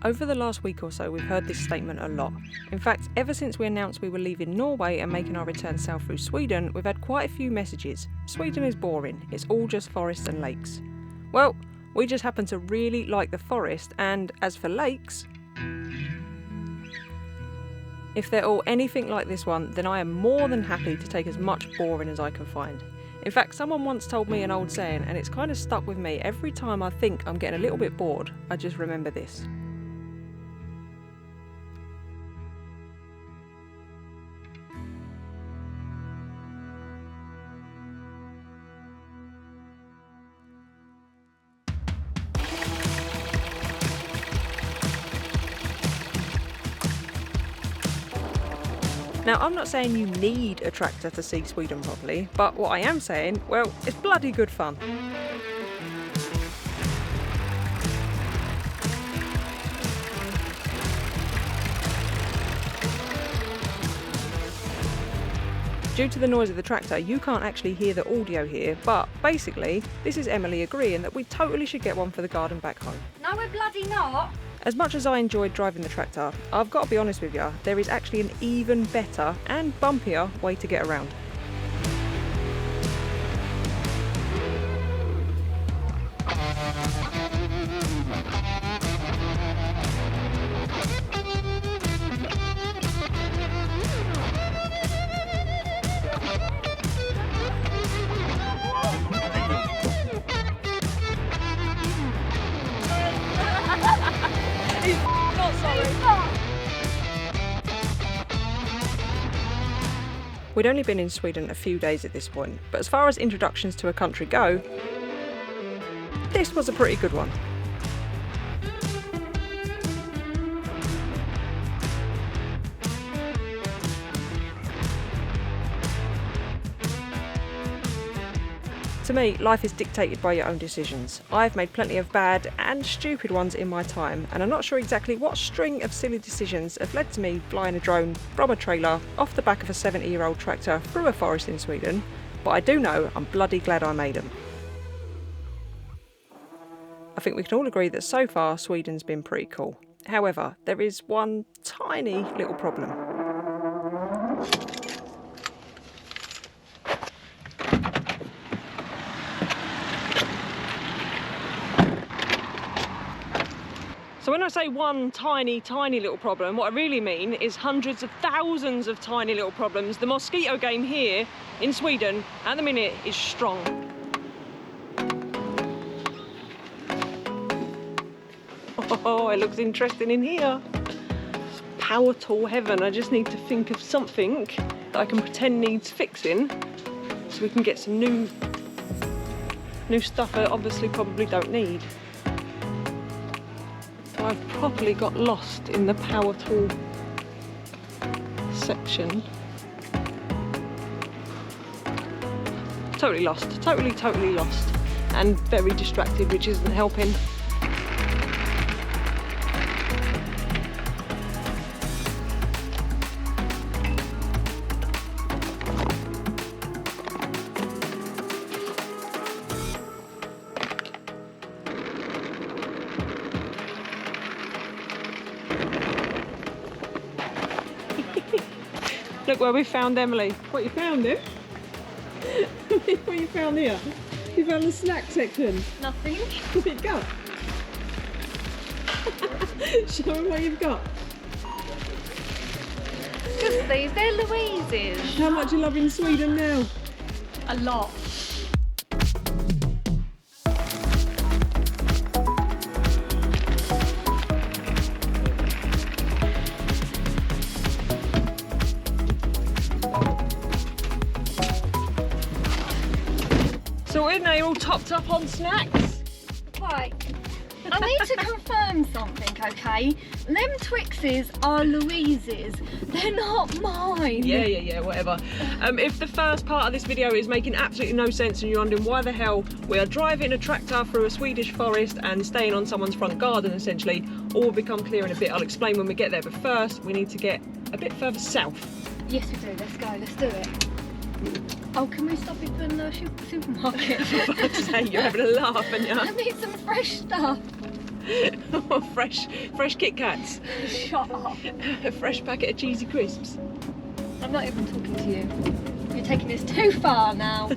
Over the last week or so, we've heard this statement a lot. In fact, ever since we announced we were leaving Norway and making our return south through Sweden, we've had quite a few messages. Sweden is boring, it's all just forests and lakes. Well, we just happen to really like the forest, and as for lakes, if they're all anything like this one, then I am more than happy to take as much boring as I can find. In fact, someone once told me an old saying, and it's kind of stuck with me. Every time I think I'm getting a little bit bored, I just remember this. Now, I'm not saying you need a tractor to see Sweden properly, but what I am saying, well, it's bloody good fun. Due to the noise of the tractor, you can't actually hear the audio here, but basically, this is Emily agreeing that we totally should get one for the garden back home. No, we're bloody not. As much as I enjoyed driving the tractor, I've got to be honest with you, there is actually an even better and bumpier way to get around. We'd only been in Sweden a few days at this point, but as far as introductions to a country go, this was a pretty good one. To me, life is dictated by your own decisions. I've made plenty of bad and stupid ones in my time, and I'm not sure exactly what string of silly decisions have led to me flying a drone from a trailer off the back of a 70-year-old tractor through a forest in Sweden, but I do know I'm bloody glad I made them. I think we can all agree that so far Sweden's been pretty cool. However, there is one tiny little problem. So when I say one tiny little problem, what I really mean is hundreds of thousands of tiny little problems. The mosquito game here in Sweden at the minute is strong. Oh, it looks interesting in here. It's power tool heaven. I just need to think of something that I can pretend needs fixing so we can get some new stuff I obviously probably don't need. I've properly got lost in the power tool section. Totally lost, totally lost, and very distracted, which isn't helping. Look where we found Emily. What, you found him? What you found here? You found the snack section. Nothing. What you got? Show them what you've got. Just these, they're Louise's. How much you love in Sweden now? A lot. So isn't they all topped up on snacks? Right. I need to confirm something, okay? Them Twixes are Louise's. They're not mine. Yeah, whatever. If the first part of this video is making absolutely no sense and you're wondering why the hell we are driving a tractor through a Swedish forest and staying on someone's front garden essentially, all will become clear in a bit. I'll explain when we get there, but first we need to get a bit further south. Yes we do, let's go, let's do it. Oh, can we stop in the supermarket? I was about to say, you're having a laugh, aren't you? I need some fresh stuff. fresh Kit Kats. Shut up. A fresh packet of cheesy crisps. I'm not even talking to you. You're taking this too far now.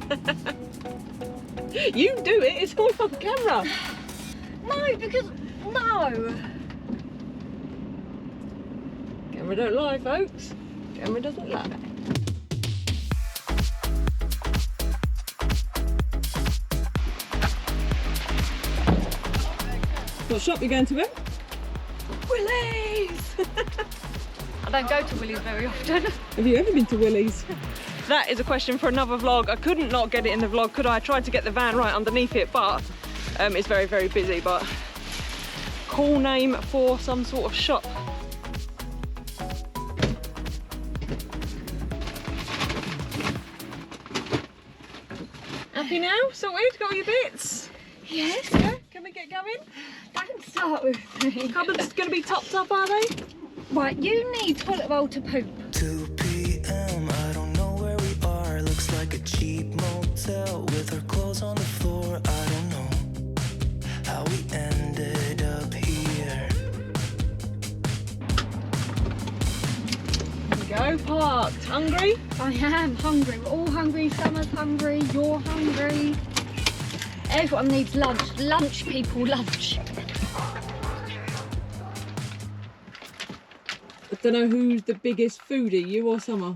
You do it, it's all on camera. No, because, no. Camera don't lie, folks. Camera doesn't lie. What shop you going to, Em? Willie's! I don't go to Willie's very often. Have you ever been to Willie's? That is a question for another vlog. I couldn't not get it in the vlog, could I? I tried to get the van right underneath it, but it's very, very busy. But cool name for some sort of shop. Happy now? Sorted? Got all your bits? Yes. Yeah? Can we get going? Don't start with me. Cupboards going to be topped up, are they? Right, you need toilet roll to poop. 2 p.m. I don't know where we are. Looks like a cheap motel with our clothes on the floor. I don't know how we ended up here. There we go, parked. Hungry? I am hungry. We're all hungry. Summer's hungry. You're hungry. Everyone needs lunch. Lunch, people, lunch. I don't know who's the biggest foodie, you or Summer?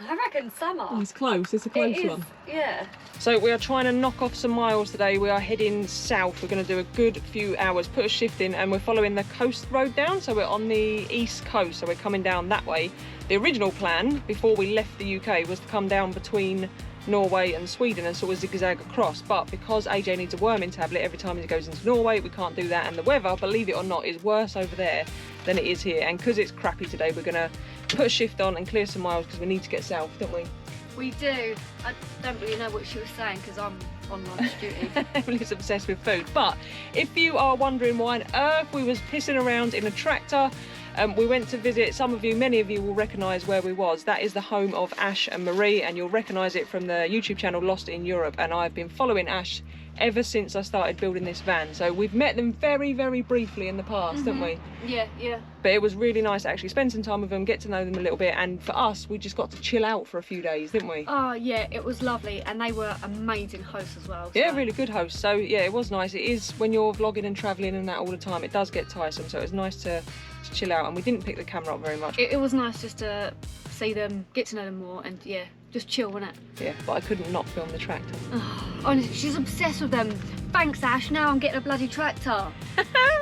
I reckon Summer. Oh, it's close. It's a close It is, one. yeah. So we are trying to knock off some miles today. We are heading south. We're going to do a good few hours, put a shift in, and we're following the coast road down. So we're on the east coast, so we're coming down that way. The original plan before we left the UK was to come down between Norway and Sweden and sort of zigzag across, but because AJ needs a worming tablet every time he goes into Norway, we can't do that, and the weather, believe it or not, is worse over there than it is here. And because it's crappy today, we're going to put a shift on and clear some miles because we need to get south, don't we? We do. I don't really know what she was saying because I'm on lunch duty. Emily's obsessed with food. But if you are wondering why on earth we was pissing around in a tractor, we went to visit, many of you will recognise where we was. That is the home of Ash and Marie, and you'll recognise it from the YouTube channel Lost in Europe. And I've been following Ash ever since I started building this van. So we've met them very, very briefly in the past, haven't we? Yeah, yeah. But it was really nice to actually spend some time with them, get to know them a little bit, and for us, we just got to chill out for a few days, didn't we? Oh, yeah, it was lovely, and they were amazing hosts as well. Yeah, so. really good hosts. So yeah, it was nice. It is, when you're vlogging and travelling and that all the time, it does get tiresome, so it was nice to chill out, and we didn't pick the camera up very much. It was nice just to see them, get to know them more, and yeah, just chill, wasn't it? Yeah, but I couldn't not film the tractor. Oh, honestly, she's obsessed with them. Thanks, Ash, now I'm getting a bloody tractor.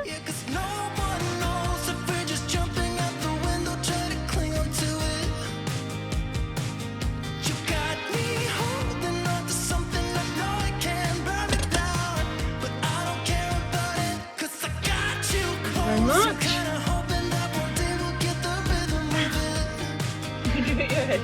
Yeah, 'cause no one knows if we're just jumping out the window, trying to cling onto it. You got me holding on to something I know I can burn it down, but I don't care about it, 'cause I got you close. Very much. I'm kinda hoping that one day we'll get the rhythm of it. Did you hit your head?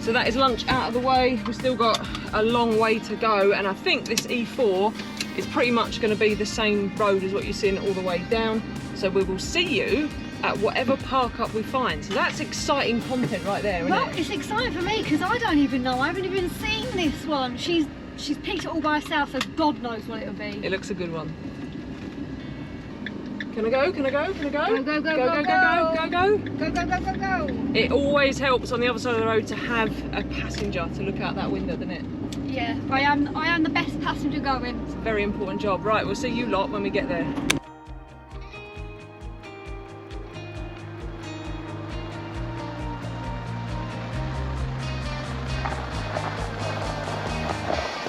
So that is lunch out of the way. We've still got a long way to go, and I think this E4 is pretty much going to be the same road as what you're seeing all the way down. So we will see you at whatever park up we find. So that's exciting content right there, isn't Well, it? it's exciting for me because I don't even know. I haven't even seen this one. She's picked it all by herself, so God knows what it'll be. It looks a good one. Can I go? Can I go? Can I go? Go, go, go, go, go, go, go, go. Go, go, go, go, go. It always helps on the other side of the road to have a passenger to look out that window, doesn't it? Yeah, I am the best passenger going. It's a very important job. Right, we'll see you lot when we get there.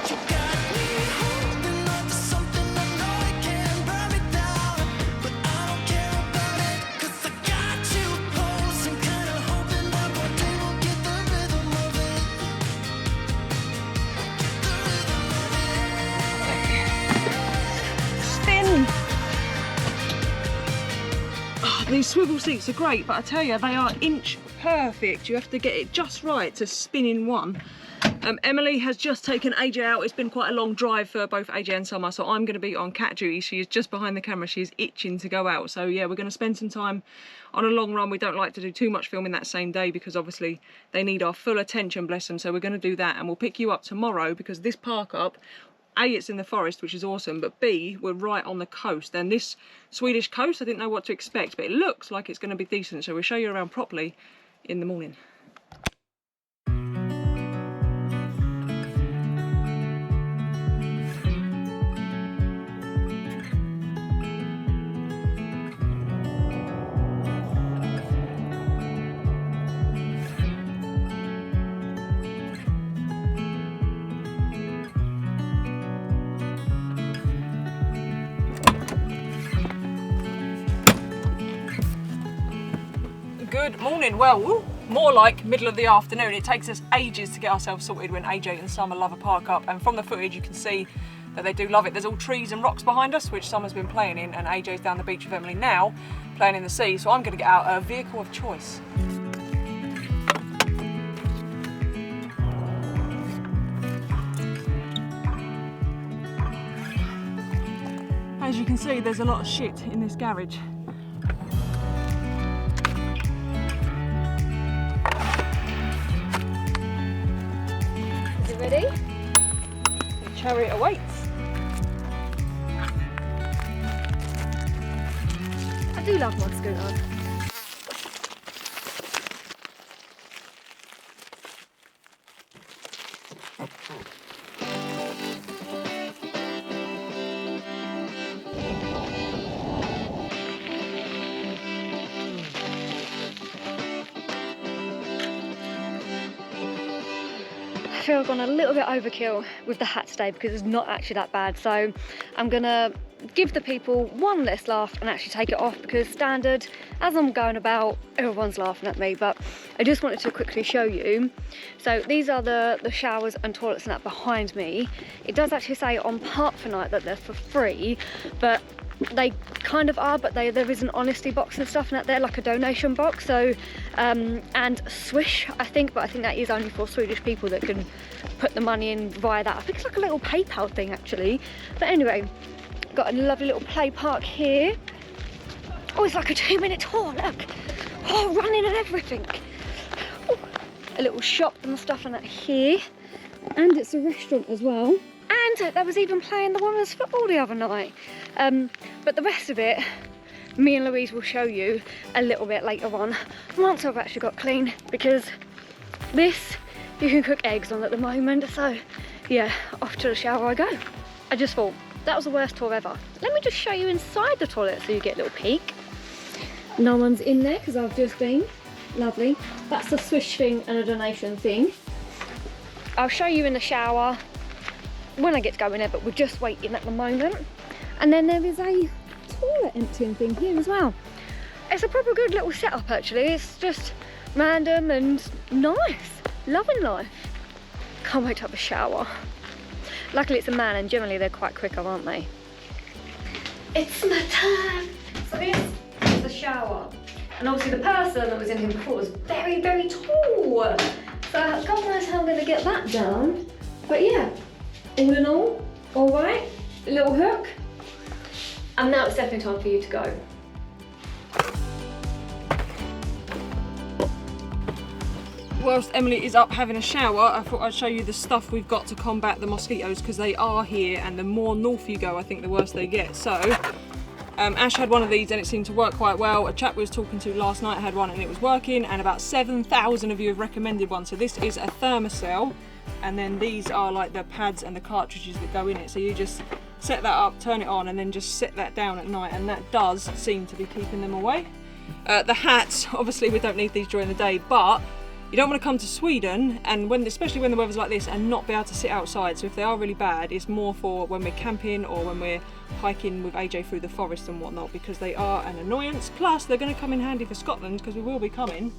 You got me holding on to something I know I can burn it down, but I don't care about it, 'cause I got you close. I'm kinda hoping that one day we'll get the rhythm of it. Spin! Oh, these swivel seats are great, but I tell you, they are inch perfect. You have to get it just right to spin in one. Emily has just taken AJ out. It's been quite a long drive for both AJ and Summer, so I'm going to be on cat duty. She is just behind the camera. She's itching to go out. So yeah, we're going to spend some time on a long run. We don't like to do too much filming that same day because obviously they need our full attention, bless them. So we're going to do that, and we'll pick you up tomorrow because this park up, A, it's in the forest, which is awesome, but B, we're right on the coast. And this Swedish coast, I didn't know what to expect, but it looks like it's going to be decent. So we'll show you around properly in the morning. Good morning. Well, more like middle of the afternoon. It takes us ages to get ourselves sorted when AJ and Summer love a park up, and from the footage you can see that they do love it. There's all trees and rocks behind us, which Summer's been playing in, and AJ's down the beach with Emily now, playing in the sea, so I'm going to get out a vehicle of choice. As you can see, there's a lot of shit in this garage. Ready? The chariot awaits. I do love my scooter. I feel I've gone a little bit overkill with the hat today because it's not actually that bad, so I'm gonna give the people one less laugh and actually take it off, because standard, as I'm going about, everyone's laughing at me. But I just wanted to quickly show you. So these are the showers and toilets and that behind me. It does actually say on Park for Night that they're for free, but they kind of are, but there is an honesty box and stuff, and that they're like a donation box. So and Swish, I think, but I think that is only for Swedish people that can put the money in via that. I think it's like a little PayPal thing actually. But anyway, got a lovely little play park here. Oh, it's like a 2-minute tour, look. Oh, running and everything. Oh, a little shop and stuff and that here, and it's a restaurant as well. And they was even playing the women's football the other night. But the rest of it, me and Louise will show you a little bit later on, once I've actually got clean, because this you can cook eggs on at the moment. So yeah, off to the shower I go. I just thought that was the worst tour ever. Let me just show you inside the toilet so you get a little peek. No one's in there because I've just been. Lovely. That's the Swish thing and a donation thing. I'll show you in the shower when I get to go in there, but we're just waiting at the moment. And then there is a toilet emptying thing here as well. It's a proper good little setup actually. It's just random and nice. Loving life. Can't wait to have a shower. Luckily it's a man, and generally they're quite quick, aren't they? It's my time. So this is the shower. And obviously the person that was in here before was very, very tall. So God knows how I'm going to get that done. But yeah, all in all right. A little hook. And now it's definitely time for you to go. Whilst Emily is up having a shower, I thought I'd show you the stuff we've got to combat the mosquitoes, because they are here, and the more north you go, I think the worse they get. So Ash had one of these and it seemed to work quite well. A chap we was talking to last night had one and it was working, and about 7,000 of you have recommended one. So this is a thermocell, and then these are like the pads and the cartridges that go in it. So you just set that up, turn it on, and then just set that down at night, and that does seem to be keeping them away. The hats, obviously we don't need these during the day, but you don't want to come to Sweden, and especially when the weather's like this, and not be able to sit outside. So if they are really bad, it's more for when we're camping or when we're hiking with AJ through the forest and whatnot, because they are an annoyance. Plus they're going to come in handy for Scotland, because we will be coming.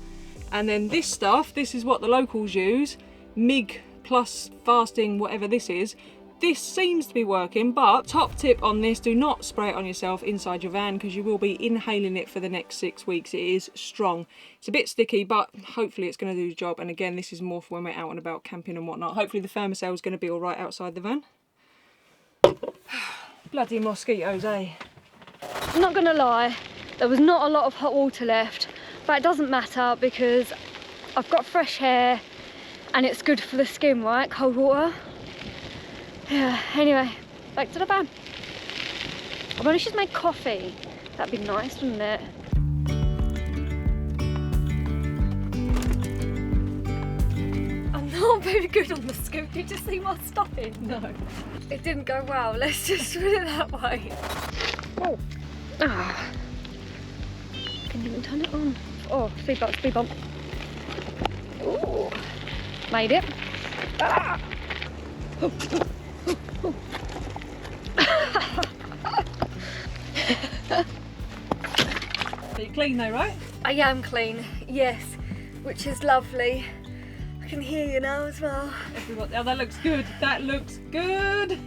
And then this stuff, this is what the locals use, MIG plus fasting, whatever this is. this seems to be working, but top tip on this, do not spray it on yourself inside your van because you will be inhaling it for the next 6 weeks. It is strong. It's a bit sticky, but hopefully it's going to do the job. And again, this is more for when we're out and about camping and whatnot. Hopefully the thermocell is going to be all right outside the van. Bloody mosquitoes, eh? I'm not gonna lie, there was not a lot of hot water left, but it doesn't matter because I've got fresh hair and it's good for the skin, right? Cold water. Yeah, anyway, back to the van. I wonder if she's made coffee. That'd be nice, wouldn't it? I'm not very good on the scoop. Did you see my stopping? No. It didn't go well. Let's just put it that way. Oh. Ah. Can you even turn it on? Oh, speed bump, speed bump. Ooh. Made it. Ah. Are you clean though, right? I am clean, yes, which is lovely. I can hear you now as well. Everyone, oh, that looks good. That looks good.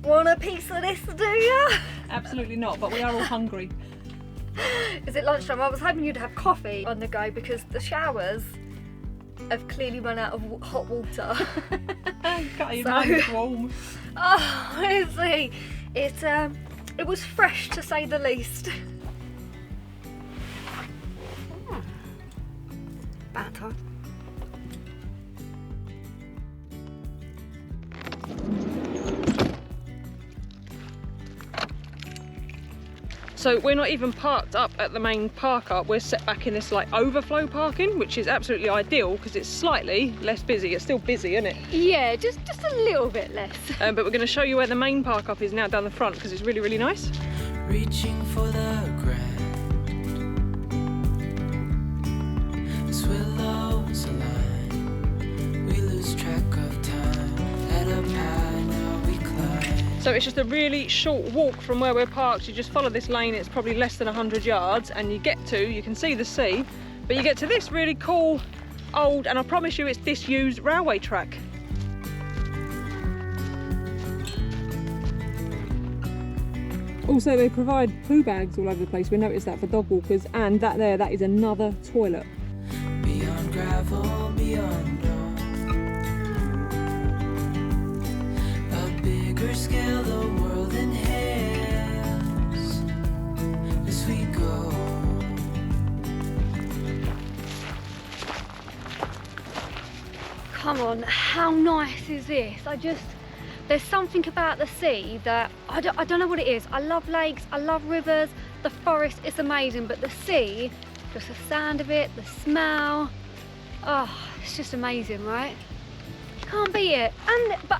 Want a piece of this, do you? Absolutely not, but we are all hungry. Is it lunchtime? I was hoping you'd have coffee on the go because the showers have clearly run out of hot water. Your mind's warm. Oh, honestly, it was fresh to say the least. Batter. So we're not even parked up at the main park up, we're set back in this like overflow parking, which is absolutely ideal because it's slightly less busy. It's still busy, isn't it? Yeah, just a little bit less. But we're going to show you where the main park up is now down the front because it's really, really nice. Reaching for the ground, as willows align, we lose track of time. Head up high, now we climb. So it's just a really short walk from where we're parked. You just follow this lane, it's probably less than 100 yards, and you can see the sea, but you get to this really cool old, and I promise you it's disused railway track. Also, they provide poo bags all over the place. We noticed that for dog walkers, and that is another toilet. Beyond gravel, beyond dawn, a bigger scale the world inhales as we go. Come on, how nice is this? There's something about the sea that, I don't know what it is. I love lakes, I love rivers, the forest is amazing, but the sea, just the sound of it, the smell, oh, it's just amazing, right? Can't beat it.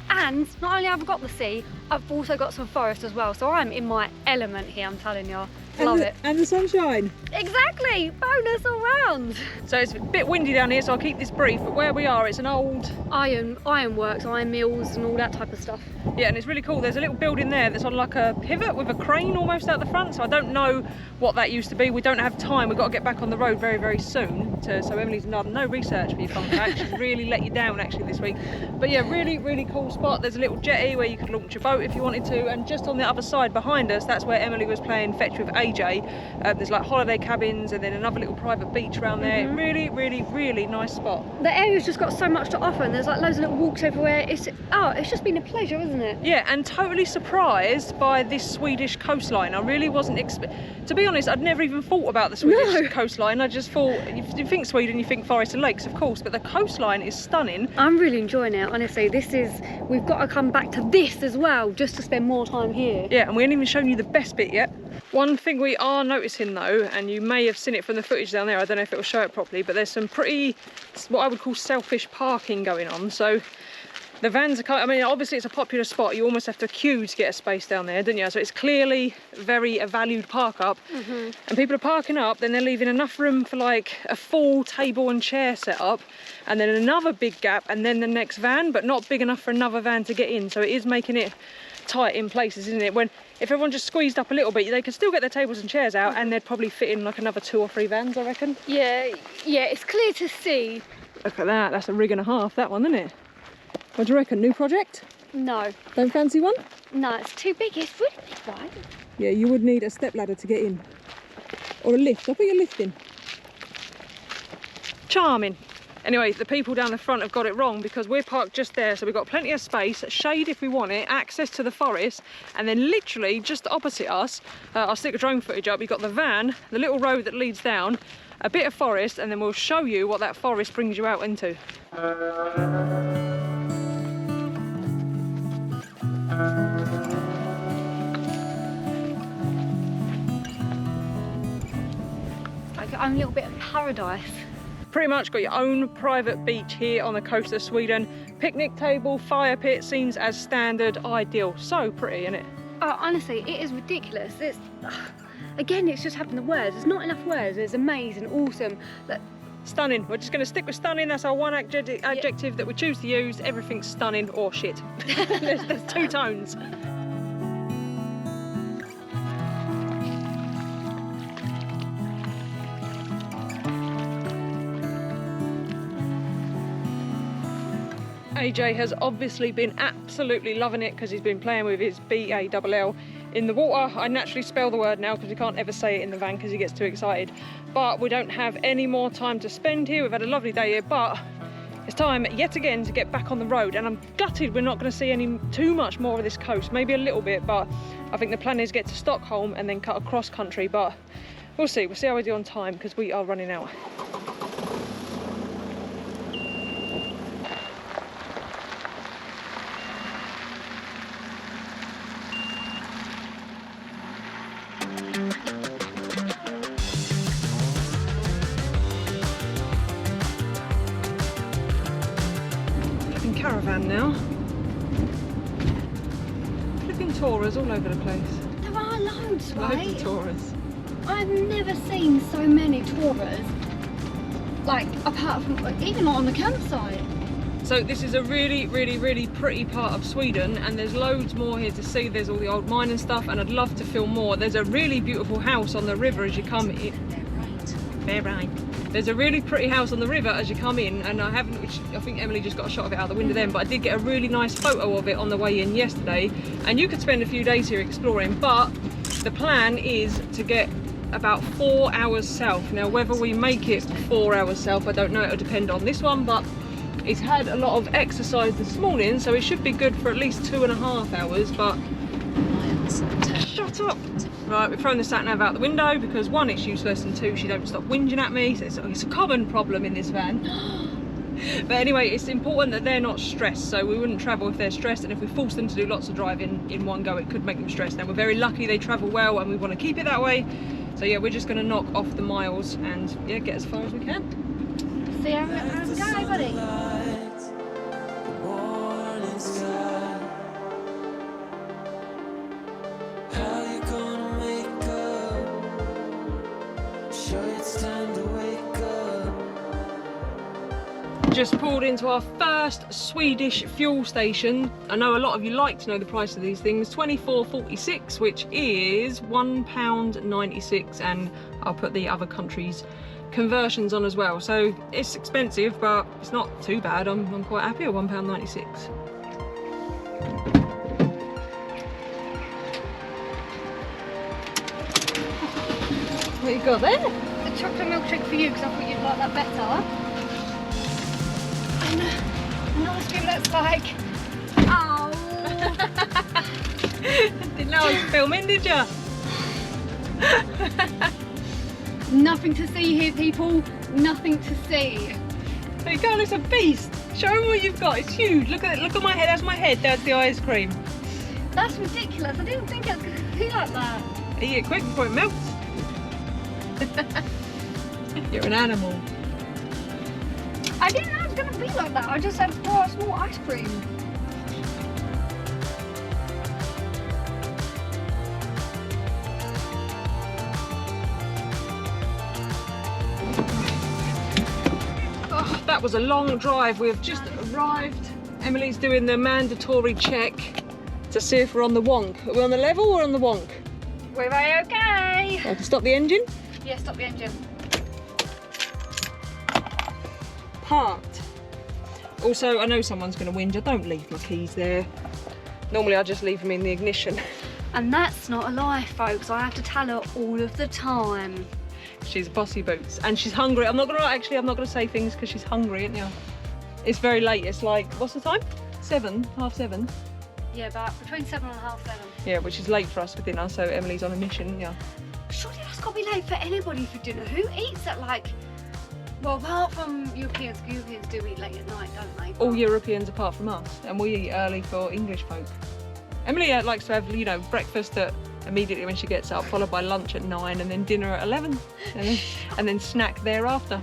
And not only have I got the sea, I've also got some forest as well, so I'm in my element here, I'm telling you. Love it. And the sunshine. Exactly, bonus all round. So it's a bit windy down here, so I'll keep this brief, but where we are, it's an old... Ironworks, iron mills and all that type of stuff. Yeah, and it's really cool. There's a little building there that's on like a pivot with a crane almost out the front, so I don't know what that used to be. We don't have time. We've got to get back on the road very, very soon. So Emily's done no research for you, fun fact. She's really let you down actually this week. But yeah, really, really cool spot. There's a little jetty where you could launch a boat if you wanted to, and just on the other side behind us, that's where Emily was playing fetch with AJ. There's like holiday cabins and then another little private beach around there. Really, really, really nice spot. The area's just got so much to offer, and there's like loads of little walks everywhere. It's just been a pleasure, isn't it? Yeah, and totally surprised by this Swedish coastline. I really wasn't to be honest, I'd never even thought about the Swedish coastline. I just thought, you think Sweden, you think forest and lakes, of course, but the coastline is stunning. I'm really enjoying it, honestly. We've got to come back to this as well, just to spend more time here. Yeah, and we haven't even shown you the best bit yet. One thing we are noticing though, and you may have seen it from the footage down there, I don't know if it will show it properly, but there's some pretty, what I would call selfish parking going on. So the vans are, I mean, obviously it's a popular spot. You almost have to queue to get a space down there, don't you? So it's clearly very a valued park up. And people are parking up, then they're leaving enough room for like a full table and chair set up, and then another big gap, and then the next van, but not big enough for another van to get in. So it is making it tight in places, isn't it? If everyone just squeezed up a little bit, they could still get their tables and chairs out, and they'd probably fit in like another 2 or 3 vans, I reckon. Yeah, it's clear to see. Look at that, that's a rig and a half, that one, isn't it? What do you reckon, new project? No, Don't fancy one? no, it's too big. It's really big, right? Yeah, you would need a step ladder to get in. Or a lift. I'll put your lift in. Charming. Anyway, the people down the front have got it wrong because we're parked just there, so we've got plenty of space, shade if we want it, access to the forest, and then literally just opposite us, I'll stick a drone footage up, you've got the van, the little road that leads down, a bit of forest, and then we'll show you what that forest brings you out into. Like your own little bit of paradise. Pretty much got your own private beach here on the coast of Sweden. Picnic table, fire pit seems as standard, ideal. So pretty, isn't it? Oh, honestly, it is ridiculous. It's again, it's just having the words. There's not enough words. It's amazing, awesome. Look, Stunning. We're just going to stick with stunning. That's our one adjective that we choose to use. Everything's stunning or shit. there's two tones. AJ has obviously been absolutely loving it because he's been playing with his B-A-L-L in the water. I naturally spell the word now because we can't ever say it in the van because he gets too excited. But we don't have any more time to spend here. We've had a lovely day here, but it's time yet again to get back on the road, and I'm gutted we're not going to see too much more of this coast, maybe a little bit, but I think the plan is get to Stockholm and then cut across country, but we'll see how we do on time because we are running out. Caravan now. Flipping tourers all over the place. there are loads, right? Loads of tourers. I've never seen so many tourers, like apart from even on the campsite. So this is a really pretty part of Sweden, and there's loads more here to see. There's all the old mine and stuff, and I'd love to film more. There's a really beautiful house on the river as you come in. Fair right. There's a really pretty house on the river as you come in, and I think Emily just got a shot of it out the window then, but I did get a really nice photo of it on the way in yesterday, and you could spend a few days here exploring, but the plan is to get about 4 hours south. Now whether we make it 4 hours south, I don't know, it'll depend on this one, but it's had a lot of exercise this morning, so it should be good for at least 2.5 hours, but shut up. Right, we've thrown the sat nav out the window because one, it's useless, and two, she don't stop whinging at me, so it's a common problem in this van. But anyway, it's important that they're not stressed, so we wouldn't travel if they're stressed, and if we force them to do lots of driving in one go, it could make them stressed. Now we're very lucky they travel well, and we want to keep it that way, so yeah, we're just going to knock off the miles and yeah, get as far as we can. See how we go, buddy. Just pulled into our first Swedish fuel station. I know a lot of you like to know the price of these things. 24.46, which is £1.96, and I'll put the other countries' conversions on as well. So it's expensive, but it's not too bad. I'm quite happy at £1.96. What you got there? The chocolate milkshake for you because I thought you'd like that better. And an ice cream that's like, oh. Didn't know I was filming, did you? Nothing to see here, people. Nothing to see. There you go, it's a beast. Show them what you've got. It's huge. Look at it. Look at my head. That's my head. That's the ice cream. That's ridiculous. I didn't think it was going to be like that. Eat it quick before it melts. You're an animal. I didn't know it was going to be like that. I just had a small ice cream. Oh, that was a long drive. We have just arrived. Emily's doing the mandatory check to see if we're on the wonk. Are we on the level or on the wonk? We're okay. I can stop the engine. Yeah, stop the engine. Parked. Also, I know someone's going to whinge. I don't leave my keys there. Normally I just leave them in the ignition. And that's not a lie, folks. I have to tell her all of the time. She's bossy boots and she's hungry. I'm not gonna say things because she's hungry, isn't you? It's very late. It's like, what's the time? 7, half 7. Yeah, about between 7 and half 7. Yeah, which is late for us for dinner, so Emily's on a mission, yeah. Surely that's got to be late for anybody for dinner. Who eats at like, well, apart from Europeans do eat late at night, don't they? All Europeans apart from us, and we eat early for English folk. Emily likes to have, you know, breakfast at immediately when she gets up, followed by lunch at 9, and then dinner at 11, and then snack thereafter.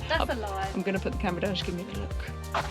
That's a lie. I'm gonna put the camera down, just give me a look.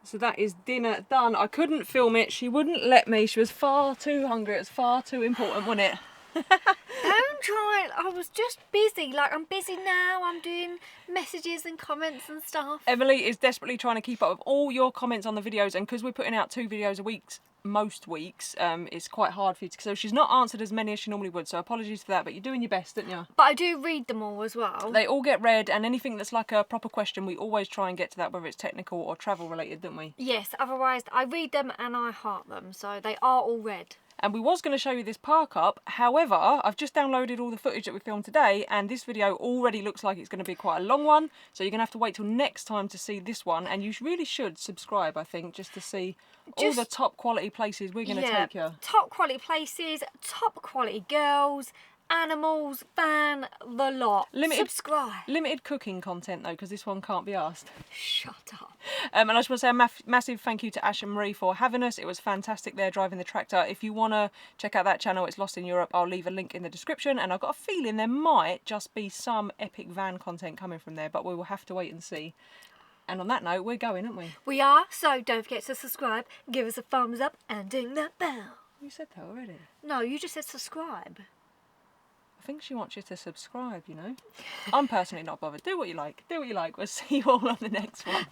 So that is dinner done. I couldn't film it, she wouldn't let me. She was far too hungry, it was far too important, wasn't it? Don't try it. I was just busy. Like, I'm busy now. I'm doing messages and comments and stuff. Emily is desperately trying to keep up with all your comments on the videos, and because we're putting out 2 videos a week most weeks, it's quite hard for you to, so she's not answered as many as she normally would, so apologies for that, but you're doing your best, aren't you? But I do read them all as well. They all get read, and anything that's like a proper question, we always try and get to that, whether it's technical or travel related, don't we? Yes, otherwise I read them and I heart them, so they are all read. And we was going to show you this park up, however, I've just downloaded all the footage that we filmed today, and this video already looks like it's going to be quite a long one, so you're going to have to wait till next time to see this one, and you really should subscribe, I think, just to see all the top quality places we're going to take you. Top quality places, top quality girls, animals, van, the lot. Subscribe. Limited cooking content though, because this one can't be asked. Shut up. And I just want to say a massive thank you to Ash and Marie for having us. It was fantastic there driving the tractor. If you want to check out that channel, it's Lost in Europe. I'll leave a link in the description, and I've got a feeling there might just be some epic van content coming from there, but we will have to wait and see. And on that note, we're going, aren't we? We are, so don't forget to subscribe, give us a thumbs up, and ding that bell. You said that already. No, you just said subscribe. I think she wants you to subscribe, you know. I'm personally not bothered. Do what you like. Do what you like. We'll see you all on the next one.